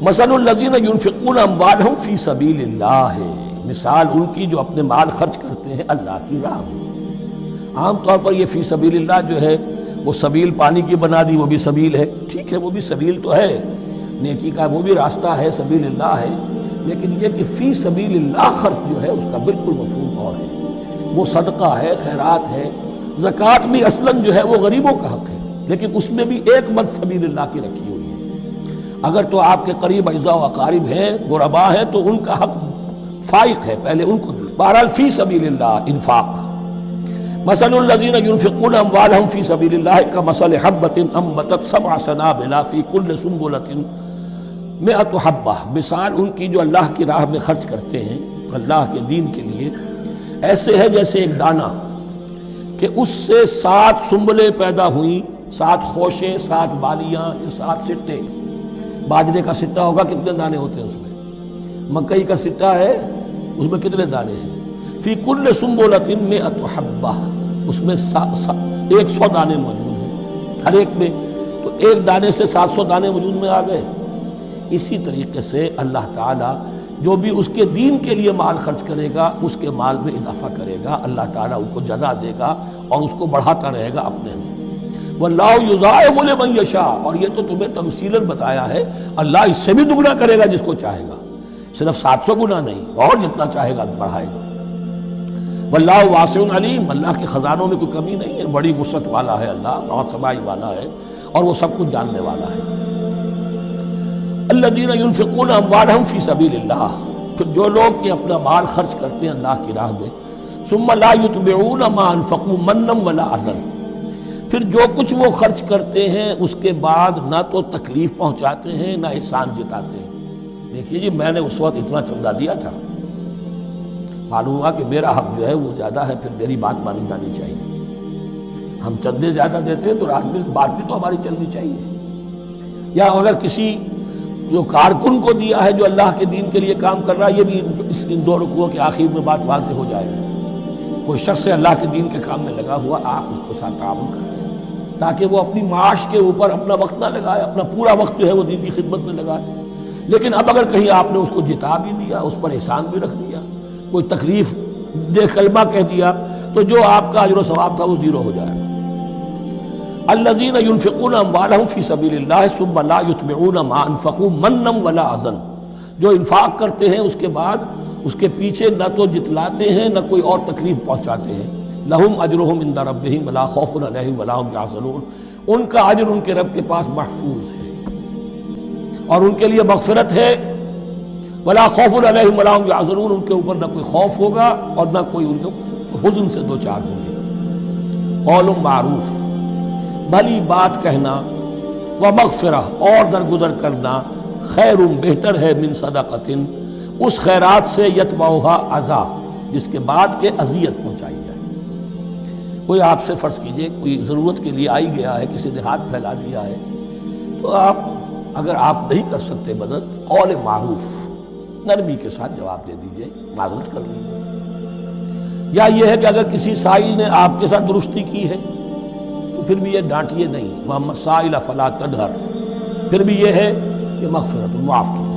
مثل الذین ينفقون اموالهم فی سبیل اللہ ہے، مثال ان کی جو اپنے مال خرچ کرتے ہیں اللہ کی راہ میں۔ عام طور پر یہ فی سبیل اللہ جو ہے وہ سبیل پانی کی بنا دی، وہ بھی سبیل ہے، ٹھیک ہے وہ بھی سبیل تو ہے، نیکی کا وہ بھی راستہ ہے، سبیل اللہ ہے، لیکن یہ کہ فی سبیل اللہ خرچ جو ہے اس کا بالکل مفہوم اور ہے، وہ صدقہ ہے، خیرات ہے، زکوٰۃ بھی اصلاً جو ہے وہ غریبوں کا حق ہے، لیکن اس میں بھی ایک مد سبیل اللہ کی رکھی ہوئی ہے۔ اگر تو آپ کے قریب اعزاء و اقارب ہیں، غربا ہیں، تو ان کا حق فائق ہے، پہلے ان کو دیں۔ بہرحال فی سبیل اللہ انفاق۔ مثل الذین ينفقون اموالهم فی سبیل اللہ کمثل حبۃ انبتت سبع سنابل فی کل سنبلۃ مئۃ حبہ، مثال ان کی جو اللہ کی راہ میں خرچ کرتے ہیں اللہ کے دین کے لیے، ایسے ہے جیسے ایک دانہ کہ اس سے 7 سنبلیں پیدا ہوئیں، 7 خوشیں، 7 بالیاں، 7 سٹے۔ باجرے کا سٹا ہوگا کتنے دانے ہوتے ہیں اس میں، مکئی کا سٹا ہے اس میں کتنے دانے ہیں، فی کل سنبلۃ مئۃ حبہ، اس میں 100 دانے موجود ہیں ہر ایک میں، تو ایک دانے سے 700 دانے وجود میں آ گئے۔ اسی طریقے سے اللہ تعالیٰ جو بھی اس کے دین کے لیے مال خرچ کرے گا اس کے مال میں اضافہ کرے گا، اللہ تعالیٰ ان کو جزا دے گا اور اس کو بڑھاتا رہے گا اپنے میں۔ واللہ یضاعف لمن یشاء، اور یہ تو تمہیں تمثیلاً بتایا ہے، اللہ اس سے بھی دگنا کرے گا جس کو چاہے گا، صرف 700 گنا نہیں، اور جتنا چاہے گا بڑھائے گا۔ واللہ واسع علیم، اللہ کے خزانوں میں کوئی کمی نہیں ہے، بڑی وسعت والا ہے اللہ، بہت سمائی والا ہے اور وہ سب کچھ جاننے والا ہے۔ الذین ينفقون اموالهم فی سبیل اللہ، پھر جو لوگ کہ اپنا مال خرچ کرتے ہیں اللہ کی راہ میں، ثم لا يتبعون ما انفقوا منا ولا اذى، پھر جو کچھ وہ خرچ کرتے ہیں اس کے بعد نہ تو تکلیف پہنچاتے ہیں نہ احسان جتاتے ہیں۔ دیکھیے جی میں نے اس وقت اتنا چندہ دیا تھا، معلوم ہوا کہ میرا حق جو ہے وہ زیادہ ہے، پھر میری بات مانی جانی چاہیے۔ ہم چندے زیادہ دیتے ہیں تو رات میں بات بھی تو ہماری چلنی چاہیے۔ یا اگر کسی جو کارکن کو دیا ہے جو اللہ کے دین کے لیے کام کر رہا ہے، یہ بھی ان 2 رکوعوں کے آخر میں بات واضح ہو جائے گی۔ کوئی شخص ہے اللہ کے دین کے کام میں لگا ہوا، آپ اس کو ساتھ تعاون کر رہے ہیں تاکہ وہ اپنی معاش کے اوپر اپنا وقت نہ لگائے، اپنا پورا وقت جو ہے وہ دین کی خدمت میں لگائے، لیکن اب اگر کہیں آپ نے اس کو جتا بھی دیا، اس پر احسان بھی رکھ دیا، کوئی تکلیف دے کلمہ کہہ دیا، تو جو آپ کا اجر و ثواب تھا وہ 0 ہو جائے گا۔ الذین ينفقون اموالهم فی سبیل اللہ ثم لا یتبعون ما انفقوا منا ولا اذى، جو انفاق کرتے ہیں اس کے بعد اس کے پیچھے نہ تو جتلاتے ہیں نہ کوئی اور تکلیف پہنچاتے ہیں۔ لہم اجرہم عند ربہم ولا خوف علیہم ولا هم یحزنون، ان کا اجر ان کے رب کے پاس محفوظ ہے اور ان کے لیے مغفرت ہے۔ ولا خوف علیہم ولا هم یحزنون، ان کے اوپر نہ کوئی خوف ہوگا اور نہ کوئی ان کو حزن سے دوچار ہوں گے۔ قول معروف، بھلی بات کہنا، ومغفرہ اور درگزر کرنا، خیر بہتر ہے من صدقۃ، اس خیرات سے یتبعھا اذی، جس کے بعد کے اذیت پہنچائی جائے۔ کوئی آپ سے فرض کیجئے کوئی ضرورت کے لیے آئی گیا ہے، کسی نے ہاتھ پھیلا دیا ہے، تو آپ اگر آپ نہیں کر سکتے مدد، قول معروف، نرمی کے ساتھ جواب دے دیجئے، معذرت کر لیجیے۔ یا یہ ہے کہ اگر کسی سائل نے آپ کے ساتھ درستی کی ہے تو پھر بھی یہ ڈانٹیے نہیں، وَأَمَّا السَّائِلَ فَلَا تَنْهَرْ، پھر بھی یہ ہے کہ مغفرت، معاف کیجیے۔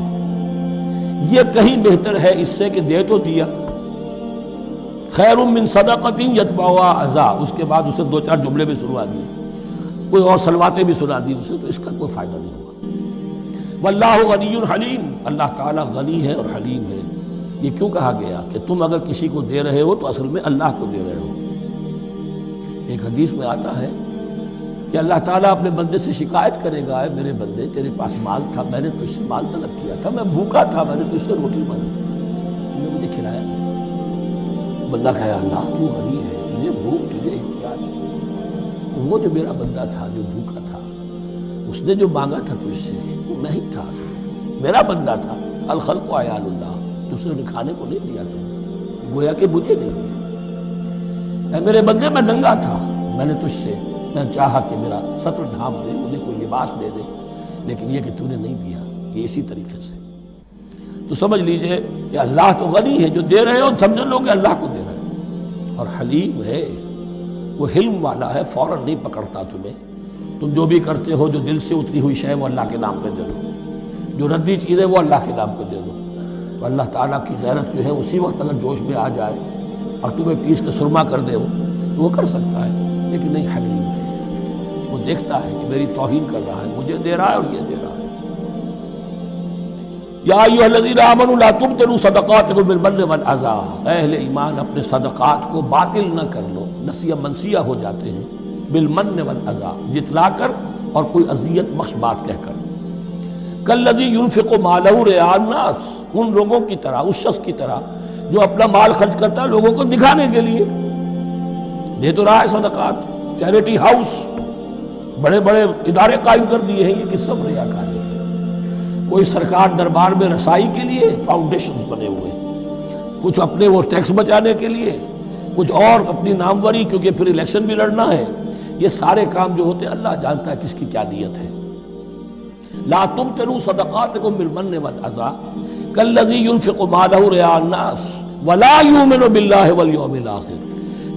یہ کہیں بہتر ہے اس سے کہ دے تو دیا، خیر من صدقۃ یتبعھا اذی، اس کے بعد اسے 2-4 جملے بھی سنوا دیے، کوئی اور سلواتیں بھی سنا دی اسے، تو اس کا کوئی فائدہ نہیں ہوگا۔ واللہ غنی حلیم، اللہ تعالیٰ غنی ہے اور حلیم ہے۔ یہ کیوں کہا گیا کہ تم اگر کسی کو دے رہے ہو تو اصل میں اللہ کو دے رہے ہو۔ ایک حدیث میں آتا ہے کہ اللہ تعالیٰ اپنے بندے سے شکایت کرے گا، اے میرے بندے تیرے پاس مال تھا، میں نے تجھ سے مال طلب کیا تھا، میں بھوکا تھا، میں نے تجھ سے روٹی مانگی، تم نے مجھے کھلایا نہیں۔ بندہ کہے اللہ تو غنی ہے، تجھے بھوک تجھے احتیاج ہے۔ وہ جو میرا بندہ تھا جو بھوکا تھا، اس نے جو مانگا تھا تجھ سے وہ میں ہی تھا، میرا بندہ تھا۔ الخلق عیال اللہ، تجھ سے کھانے کو نہیں دیا تم، گویا کہ مجھے نہیں دیا۔ اے میرے بندے میں ننگا تھا، میں نے تجھ سے میں چاہا کہ میرا ستر ڈھانپ دے، مجھے کوئی لباس دے دے، لیکن یہ کہ تو نے نہیں دیا۔ یہ اسی طریقے سے تو سمجھ لیجئے کہ اللہ تو غنی ہے، جو دے رہے ہو سمجھ لو کہ اللہ کو دے رہے ہو، اور حلیم ہے، وہ حلم والا ہے، فوراً نہیں پکڑتا تمہیں۔ تم جو بھی کرتے ہو جو دل سے اتری ہوئی شے وہ اللہ کے نام پہ دے دو، جو ردی چیزیں وہ اللہ کے نام پہ دے دو، تو اللہ تعالیٰ کی غیرت جو ہے اسی وقت اگر جوش میں آ جائے اور تمہیں پیس کے سرما کر دے تو وہ کر سکتا ہے، لیکن نہیں، حلیم ہے، وہ دیکھتا ہے کہ میری توہین کر رہا ہے، مجھے دے رہا ہے اور یہ دے رہا ہے۔ یا ایھا الذین آمنوا لا تبطلوا صدقاتکم بالمن والعزا، اہل ایمان اپنے صدقات کو باطل نہ کر لو، نسیہ منسیہ ہو جاتے ہیں، بالمن والعزا، جتلا کر اور کوئی اذیت بخش بات کہہ کر، کالذی ينفق مالہ رئاء الناس، ان لوگوں کی طرح، اس شخص کی طرح جو اپنا مال خرچ کرتا ہے لوگوں کو دکھانے کے لیے، دے تو رہا ہے صدقات، چیریٹی ہاؤس، بڑے بڑے ادارے قائم کر دیے ہیں، یہ کہ سب ریاکاری ہے۔ کوئی سرکار دربار میں رسائی کے لیے فاؤنڈیشنز بنے ہوئے ہیں، کچھ اپنے وہ ٹیکس بچانے کے لیے، کچھ اور اپنی ناموری، کیونکہ پھر الیکشن بھی لڑنا ہے۔ یہ سارے کام جو ہوتے ہیں اللہ جانتا ہے کس کی کیا نیت ہے۔ لا تبطلوا صدقاتکم بالمن والعزا کالذی ينفق مالہ رئاء الناس ولا یؤمن باللہ والیوم الآخر،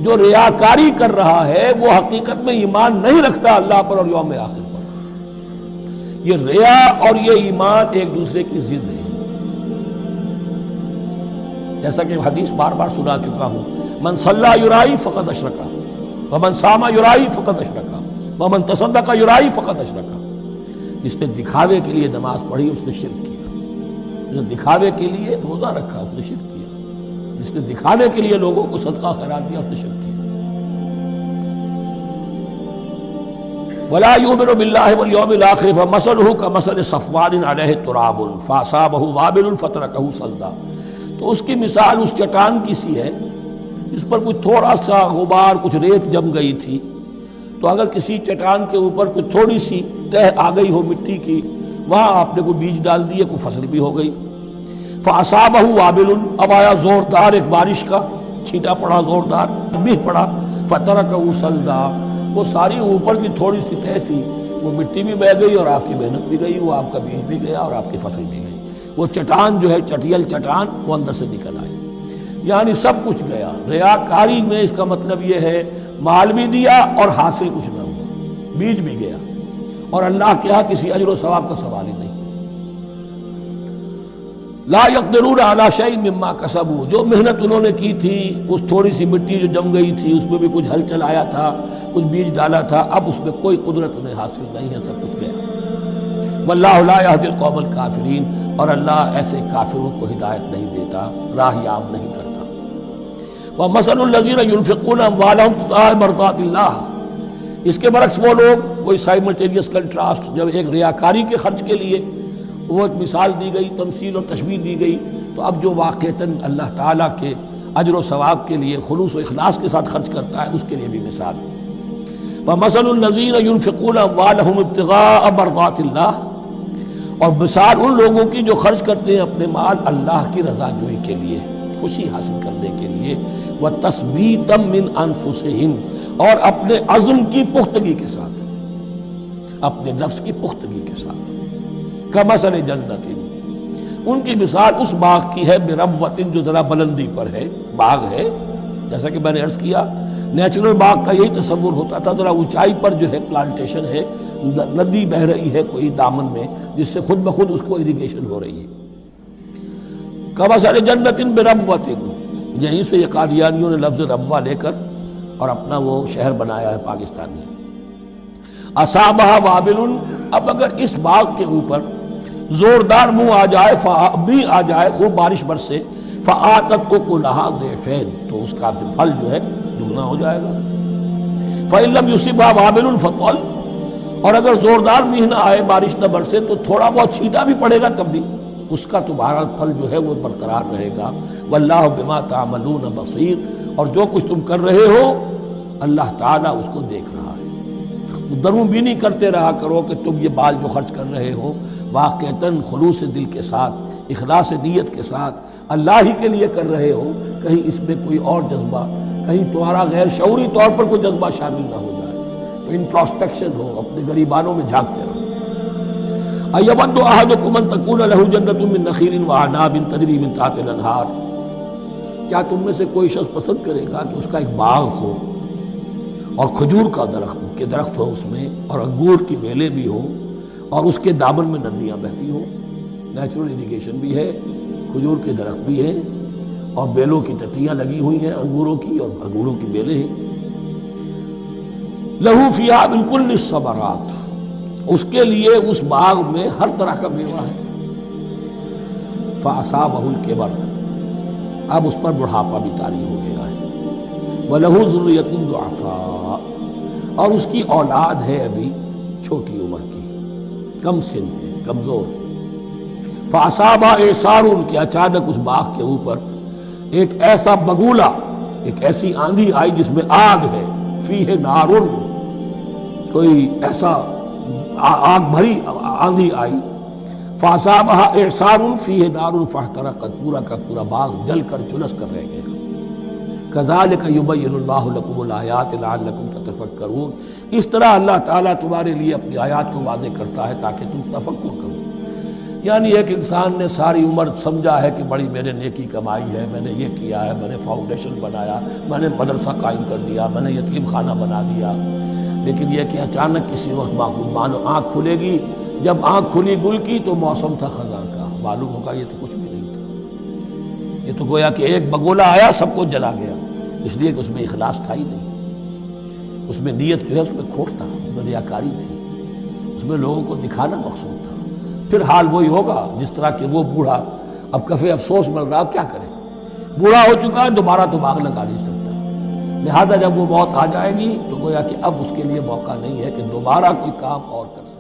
جو ریاکاری کر رہا ہے وہ حقیقت میں ایمان نہیں رکھتا اللہ پر اور یوم آخر پر۔ یہ ریا اور یہ ایمان ایک دوسرے کی ضد ہے، جیسا کہ حدیث بار بار سنا چکا ہوں، من صلی یرائی فقد اشرکا ومن صام یرائی فقد اشرکا ومن تصدق یرائی فقد اشرکا۔ جس نے دکھاوے کے لیے نماز پڑھی اس نے شرک کیا، جس نے دکھاوے کے لیے روزہ رکھا اس نے شرک کیا، جس نے دکھانے کے لیے لوگوں کو صدقہ خیرات دیا اس نے شرک کیا۔ ولا یؤمن باللہ والیوم الآخر فمثلہ کمثل صفوان علیہ تراب فاصابہ وابل فترکہ صلدا، تو اس کی مثال اس چٹان کی سی ہے جس پر کچھ تھوڑا سا غبار، کچھ ریت جم گئی تھی، تو اگر کسی چٹان کے اوپر کچھ تھوڑی سی تہ آ گئی ہو مٹی کی، وہاں آپ نے کوئی بیج ڈال دیے، کوئی فصل بھی ہو گئی۔ فاصابہ وابل، اب آیا زوردار ایک بارش کا چھینٹا پڑا، زوردار بھی پڑا، فترکہ صلدا، وہ ساری اوپر کی تھوڑی سی تہ تھی، وہ مٹی بھی بہہ گئی اور آپ کی محنت بھی گئی، وہ آپ کا بیج بھی گیا اور آپ کی فصل بھی گئی۔ وہ چٹان جو ہے چٹیل چٹان وہ اندر سے نکل آئی، یعنی سب کچھ گیا۔ ریاکاری میں اس کا مطلب یہ ہے مال بھی دیا اور حاصل کچھ نہ ہوا، بیج بھی گیا، اور اللہ کے ہاں کسی اجر و ثواب کا سوال ہی نہیں۔ لا یقدرون علی شیء مما کسبوا، جو محنت انہوں نے کی تھی، اس تھوڑی سی مٹی جو جم گئی تھی اس میں بھی کچھ ہل چلایا تھا، کچھ بیج ڈالا تھا، اب اس میں کوئی قدرت انہیں حاصل نہیں ہے، سب کچھ گیا۔ واللہ لا یہدی القوم الکافرین، اور اللہ ایسے کافروں کو ہدایت نہیں دیتا، راہ عام نہیں کرتا۔ ومثل الذین ينفقون اموالهم ابتغاء مرضات اللہ، اس کے برعکس وہ لوگ، کوئی سائملٹینیس کنٹراسٹ، جب ایک ریاکاری کے خرچ کے لیے وہ ایک مثال دی گئی، تمثیل اور تشبیہ دی گئی، تو اب جو واقعتاً اللہ تعالیٰ کے اجر و ثواب کے لیے خلوص و اخلاص کے ساتھ خرچ کرتا ہے اس کے لیے بھی مثال۔ ومثل الذین ينفقون اموالهم ابتغاء مرضات اللہ، اور مثال ان لوگوں کی جو خرچ کرتے ہیں اپنے مال اللہ کی رضا جوئی کے لیے، خوشی حاصل کرنے کے لیے، وتثبیتا من انفسہم، اور اپنے عزم کی پختگی کے ساتھ، اپنے نفس کی پختگی کے ساتھ۔ کمثل جنت، ان کی مثال اس باغ کی ہے، بربوۃ، جو ذرا بلندی پر ہے، باغ ہے، جیسا کہ میں نے عرض کیا نیچرل باغ کا یہی تصور ہوتا تھا، ذرا اونچائی پر جو ہے پلانٹیشن ہے، ندی بہ رہی ہے کوئی دامن میں جس سے خود بخود اس کو اریگیشن ہو رہی ہے۔ کمثل جنت بربوۃ، یہیں سے یہ قادیانیوں نے لفظ ربوہ لے کر اور اپنا وہ شہر بنایا ہے پاکستان میں۔ اصابہ وابل، اب اگر اس باغ کے اوپر زوردار منہ آ جائے، بھی آ جائے، خوب بارش برسے، فآتت اکلھا ضعفین، تو اس کا پھل جو ہے دگنا ہو جائے گا۔ فإن لم یصبھا وابل فطل، اور اگر زوردار میںہ نہ آئے، بارش نہ برسے، تو تھوڑا بہت چھینٹا بھی پڑے گا تب بھی اس کا تمہارا پھل جو ہے وہ برقرار رہے گا۔ واللہ بما تعملون بصیر، اور جو کچھ تم کر رہے ہو اللہ تعالیٰ اس کو دیکھ رہا ہے۔ دروں بینی کرتے رہا کرو کہ تم یہ مال جو خرچ کر رہے ہو واقعتاً خلوص دل کے ساتھ، اخلاص نیت کے ساتھ اللہ ہی کے لیے کر رہے ہو، کہیں اس میں کوئی اور جذبہ، کہیں تمہارا غیر شعوری طور پر کوئی جذبہ شامل نہ ہو جائے، تو انٹروسپیکشن ہو، اپنے غریبانوں میں جھانکتے رہو۔ ایود احدکم ان تکون لہ جنۃ من نخیل واعناب تجری من تحتہا الانہار، کیا تم میں سے کوئی شخص پسند کرے گا کہ اس کا ایک باغ ہو اور کھجور کا درخت ہو اس میں، اور انگور کی بیلیں بھی ہوں، اور اس کے دامن میں ندیاں بہتی ہوں؟ نیچرل اریگیشن بھی ہے، کھجور کے درخت بھی ہیں اور بیلوں کی ٹٹیاں لگی ہوئی ہیں انگوروں کی، اور انگوروں کی بیلیں ہیں۔ لہو فیہا من کل الثمرات، اس کے لیے اس باغ میں ہر طرح کا میوہ ہے۔ فاصابہ الکبر، اب اس پر بڑھاپا بھی طاری ہو گیا ہے۔ وَلَهُ ذُرِّيَّةٌ ضُعَفَاء، اور اس کی اولاد ہے ابھی چھوٹی عمر کی، کم سن کے، کمزور ہے۔ فاصابہ اعصار، کہ اچانک اس باغ کے اوپر ایک ایسا بگولا، ایک ایسی آندھی آئی جس میں آگ ہے، فیہ نار، کوئی ایسا آگ بھری آندھی آئی۔ فاصابہ اعصار فیہ نار فاحترقت، پورا کا پورا باغ جل کر جلس کر رہ گیا۔ کذالک یبین اللہ لکم الآیات لعلکم تتفکرون، اس طرح اللہ تعالیٰ تمہارے لیے اپنی آیات کو واضح کرتا ہے تاکہ تم تفکر کرو۔ یعنی ایک انسان نے ساری عمر سمجھا ہے کہ بڑی میں نے نیکی کمائی ہے، میں نے یہ کیا ہے، میں نے فاؤنڈیشن بنایا، میں نے مدرسہ قائم کر دیا، میں نے یتیم خانہ بنا دیا، لیکن یہ کہ اچانک کسی وقت مانو آنکھ کھلے گی، جب آنکھ کھلی گل کی تو موسم تھا خزاں کا، معلوم ہوگا یہ تو کچھ بھی نہیں تھا، یہ تو گویا کہ ایک بگولا آیا سب کو جلا گیا، اس لیے کہ اس میں اخلاص تھا ہی نہیں، اس میں نیت جو ہے اس میں کھوٹ تھا، اس میں ریاکاری تھی، اس میں لوگوں کو دکھانا مقصود تھا۔ پھر حال وہی ہوگا جس طرح کہ وہ بوڑھا اب کفے افسوس مل رہا، اب کیا کرے، بوڑھا ہو چکا ہے، دوبارہ تو باغ لگا نہیں سکتا، لہذا جب وہ موت آ جائے گی تو گویا کہ اب اس کے لیے موقع نہیں ہے کہ دوبارہ کوئی کام اور کر سکے۔